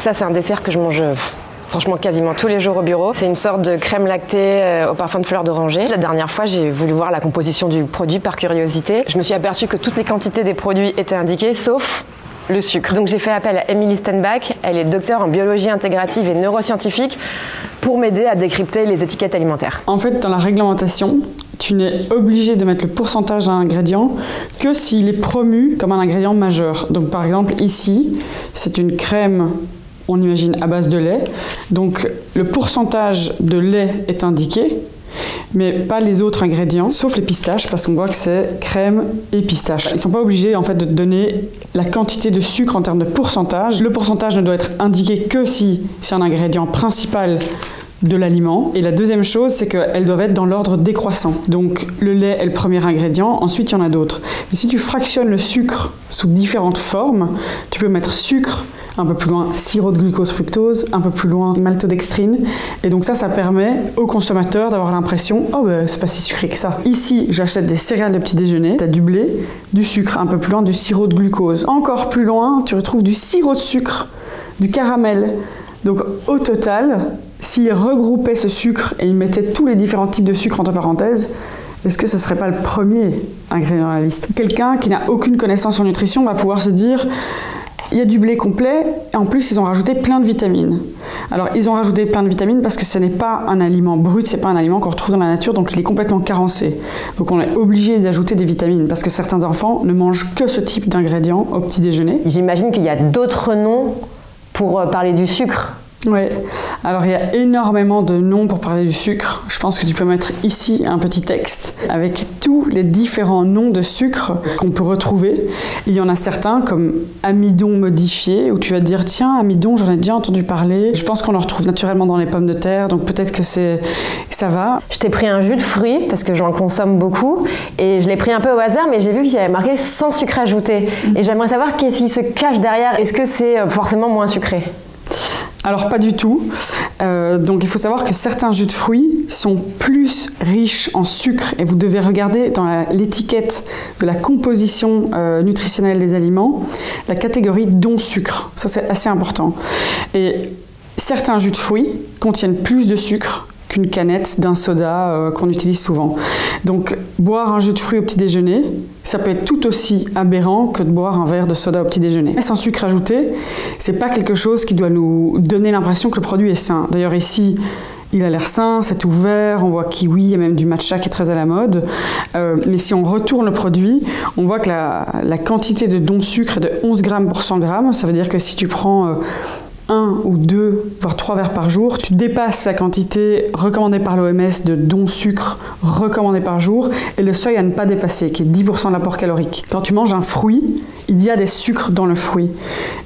Ça, c'est un dessert que je mange franchement quasiment tous les jours au bureau. C'est une sorte de crème lactée au parfum de fleurs d'oranger. La dernière fois, j'ai voulu voir la composition du produit par curiosité. Je me suis aperçue que toutes les quantités des produits étaient indiquées, sauf le sucre. Donc j'ai fait appel à Emily Stenbach. Elle est docteure en biologie intégrative et neuroscientifique pour m'aider à décrypter les étiquettes alimentaires. En fait, dans la réglementation, tu n'es obligé de mettre le pourcentage d'un ingrédient que s'il est promu comme un ingrédient majeur. Donc par exemple, ici, c'est une crème, on imagine, à base de lait. Donc le pourcentage de lait est indiqué, mais pas les autres ingrédients, sauf les pistaches, parce qu'on voit que c'est crème et pistache. Ils ne sont pas obligés en fait, de donner la quantité de sucre en termes de pourcentage. Le pourcentage ne doit être indiqué que si c'est un ingrédient principal de l'aliment. Et la deuxième chose, c'est qu'elles doivent être dans l'ordre décroissant. Donc le lait est le premier ingrédient, ensuite il y en a d'autres. Mais si tu fractionnes le sucre sous différentes formes, tu peux mettre sucre, un peu plus loin sirop de glucose fructose, un peu plus loin maltodextrine. Et donc ça permet aux consommateurs d'avoir l'impression « Oh, c'est pas si sucré que ça ». Ici, j'achète des céréales de petit déjeuner, tu as du blé, du sucre, un peu plus loin du sirop de glucose. Encore plus loin, tu retrouves du sirop de sucre, du caramel. Donc au total, s'ils regroupaient ce sucre et ils mettaient tous les différents types de sucre entre parenthèses, est-ce que ce ne serait pas le premier ingrédient dans la liste ? Quelqu'un qui n'a aucune connaissance en nutrition va pouvoir se dire il y a du blé complet et en plus ils ont rajouté plein de vitamines. Alors ils ont rajouté plein de vitamines parce que ce n'est pas un aliment brut, ce n'est pas un aliment qu'on retrouve dans la nature, donc il est complètement carencé. Donc on est obligé d'ajouter des vitamines parce que certains enfants ne mangent que ce type d'ingrédients au petit déjeuner. J'imagine qu'il y a d'autres noms pour parler du sucre. Oui, alors il y a énormément de noms pour parler du sucre. Je pense que tu peux mettre ici un petit texte avec tous les différents noms de sucre qu'on peut retrouver. Il y en a certains comme amidon modifié, où tu vas te dire tiens, amidon, j'en ai déjà entendu parler. Je pense qu'on le retrouve naturellement dans les pommes de terre, donc peut-être que ça va. Je t'ai pris un jus de fruits parce que j'en consomme beaucoup et je l'ai pris un peu au hasard, mais j'ai vu qu'il y avait marqué sans sucre ajouté. Et j'aimerais savoir qu'est-ce qui se cache derrière. Est-ce que c'est forcément moins sucré ? Alors pas du tout. Donc il faut savoir que certains jus de fruits sont plus riches en sucre et vous devez regarder dans l'étiquette de la composition nutritionnelle des aliments la catégorie dont sucre. Ça c'est assez important. Et certains jus de fruits contiennent plus de sucre qu'une canette d'un soda qu'on utilise souvent. Donc boire un jus de fruits au petit déjeuner, ça peut être tout aussi aberrant que de boire un verre de soda au petit déjeuner. Sans sucre ajouté, c'est pas quelque chose qui doit nous donner l'impression que le produit est sain. D'ailleurs ici, il a l'air sain, c'est ouvert, on voit kiwi, il y a même du matcha qui est très à la mode. Mais si on retourne le produit, on voit que la quantité de dont sucre est de 11 grammes pour 100 grammes. Ça veut dire que si tu prends 1 ou 2, voire 3 verres par jour, tu dépasses la quantité recommandée par l'OMS de dont sucre recommandé par jour et le seuil à ne pas dépasser, qui est 10% de l'apport calorique. Quand tu manges un fruit, il y a des sucres dans le fruit,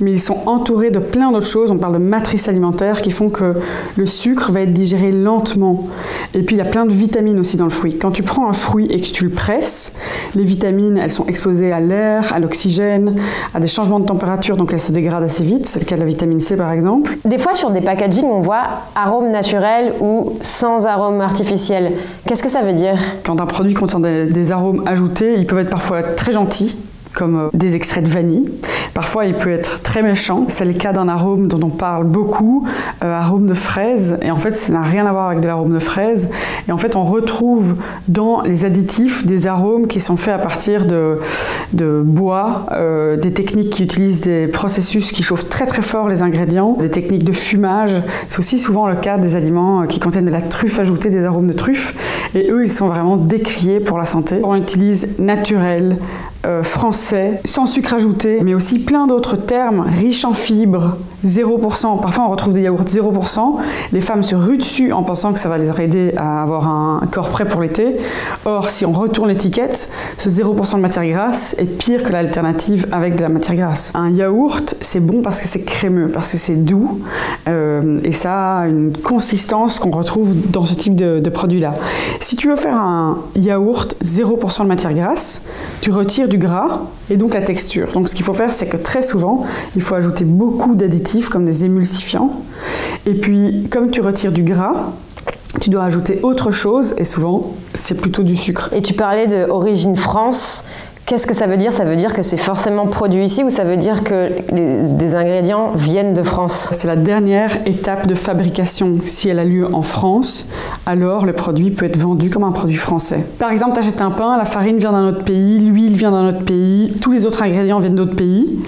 mais ils sont entourés de plein d'autres choses. On parle de matrices alimentaires qui font que le sucre va être digéré lentement. Et puis il y a plein de vitamines aussi dans le fruit. Quand tu prends un fruit et que tu le presses, les vitamines, elles sont exposées à l'air, à l'oxygène, à des changements de température, donc elles se dégradent assez vite. C'est le cas de la vitamine C par exemple. Des fois sur des packaging, on voit arôme naturel ou sans arôme artificiel. Qu'est-ce que ça veut dire ? Quand un produit contient des arômes ajoutés, ils peuvent être parfois très gentils, comme des extraits de vanille. Parfois, il peut être très méchant. C'est le cas d'un arôme dont on parle beaucoup, arôme de fraise. Et en fait, ça n'a rien à voir avec de l'arôme de fraise. Et en fait, on retrouve dans les additifs des arômes qui sont faits à partir de bois, des techniques qui utilisent des processus qui chauffent très très fort les ingrédients, des techniques de fumage. C'est aussi souvent le cas des aliments qui contiennent de la truffe ajoutée, des arômes de truffe. Et eux, ils sont vraiment décriés pour la santé. On utilise naturel, français, sans sucre ajouté, mais aussi plein d'autres termes riches en fibres, 0%. Parfois on retrouve des yaourts 0%. Les femmes se ruent dessus en pensant que ça va les aider à avoir un corps prêt pour l'été. Or, si on retourne l'étiquette, ce 0% de matière grasse est pire que l'alternative avec de la matière grasse. Un yaourt, c'est bon parce que c'est crémeux, parce que c'est doux, et ça a une consistance qu'on retrouve dans ce type de produit-là. Si tu veux faire un yaourt 0% de matière grasse, tu retires du gras et donc la texture. Donc ce qu'il faut faire, c'est que très souvent, il faut ajouter beaucoup d'additifs comme des émulsifiants. Et puis, comme tu retires du gras, tu dois ajouter autre chose et souvent, c'est plutôt du sucre. Et tu parlais d'origine France. Qu'est-ce que ça veut dire? Ça veut dire que c'est forcément produit ici ou ça veut dire que des ingrédients viennent de France? C'est la dernière étape de fabrication. Si elle a lieu en France, alors le produit peut être vendu comme un produit français. Par exemple, tu achètes un pain, la farine vient d'un autre pays, l'huile vient d'un autre pays, tous les autres ingrédients viennent d'autres pays.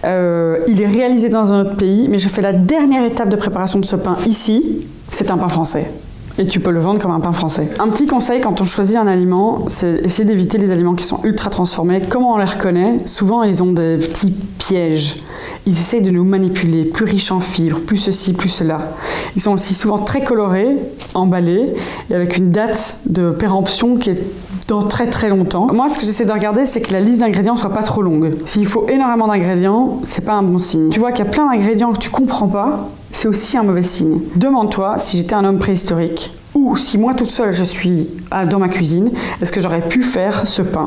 Il est réalisé dans un autre pays, mais je fais la dernière étape de préparation de ce pain ici, c'est un pain français. Et tu peux le vendre comme un pain français. Un petit conseil quand on choisit un aliment, c'est essayer d'éviter les aliments qui sont ultra transformés. Comment on les reconnaît? Souvent, ils ont des petits pièges. Ils essayent de nous manipuler, plus riches en fibres, plus ceci, plus cela. Ils sont aussi souvent très colorés, emballés, et avec une date de péremption qui est dans très très longtemps. Moi, ce que j'essaie de regarder, c'est que la liste d'ingrédients soit pas trop longue. S'il faut énormément d'ingrédients, c'est pas un bon signe. Tu vois qu'il y a plein d'ingrédients que tu comprends pas, c'est aussi un mauvais signe. Demande-toi, si j'étais un homme préhistorique, ou si moi toute seule je suis dans ma cuisine, est-ce que j'aurais pu faire ce pain?